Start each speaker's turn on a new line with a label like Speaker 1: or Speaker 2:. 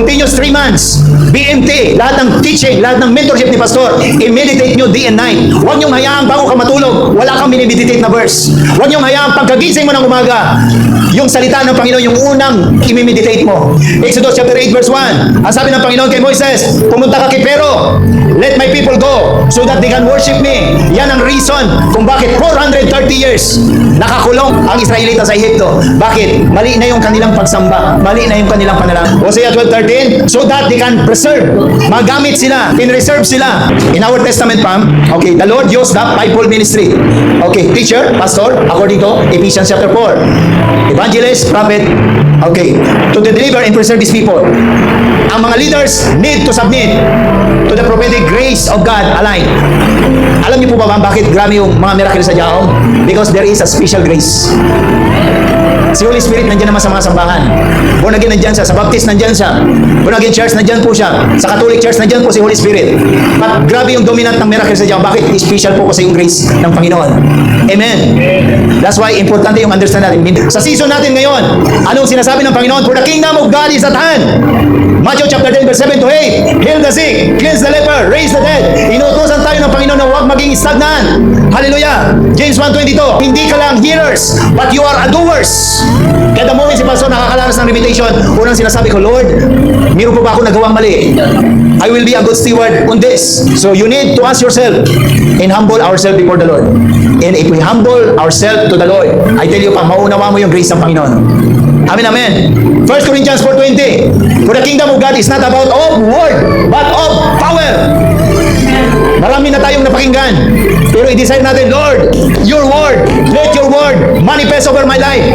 Speaker 1: continuous 3 months, BMT, lahat ng teaching, lahat ng mentorship ni Pastor, i-meditate nyo day and night. Huwag nyo hayaan bago ka matulog, wala kang minimeditate na verse. Huwag nyo hayaan pagkagising mo ng umaga, yung salita ng Panginoon, yung unang i-meditate mo. Exodus chapter 8 verse 1, ang sabi ng Panginoon kay Moises, pumunta ka kay Pero, let my people go so that they can worship me. Yan ang reason kung bakit 430 years nakakulong ang Israelita sa Ehipto. Bakit? Mali na yung kanilang pagsamba, mali na yung kanilang panalangin. Hosea 12:13, so that they can preserve, magamit sila, in-reserve sila. In our testament, okay, the Lord used the fivefold ministry. Okay, teacher, pastor, according to Ephesians chapter 4. Evangelist, prophet, okay, to deliver and preserve His people. Ang mga leaders need to submit to the prophetic grace of God aligned. Alam niyo po ba bakit grabe yung mga miracle sa Jaong? Because there is a special grace. Si Holy Spirit nandiyan naman sa mga sambahan. Born again nandiyan siya, sa Baptist nandiyan siya, Born again church nandiyan po siya, sa Catholic church nandiyan po si Holy Spirit. But grabe yung dominant ng miracle sa Jaong. Bakit? Special po kasi yung grace ng Panginoon. Amen. That's why importante yung understand natin. Sa season natin ngayon, anong sinasabi ng Panginoon? For the kingdom of God is at hand. Matthew chapter 10 verse 7 to 8, heal the sick, cleanse the leper, raise the dead. Inuutosan tayo ng Panginoon na huwag maging stagnant. Hallelujah. James 1:22, hindi ka lang hearers, but you are doers. Kaya the moment si Pastor nakakalaras ng limitation, unang sinasabi ko, Lord, meron po ba ako nagawang mali? I will be a good steward on this. So you need to ask yourself and humble ourselves before the Lord. And if we humble ourselves to the Lord, I tell you, maunawa mo yung grace ng Panginoon. Amen, amen. 1 Corinthians 4:20, for the kingdom of God is not about of word, but of power. Marami na tayong napakinggan, pero i-desire natin, Lord, your word, let your word manifest over my life.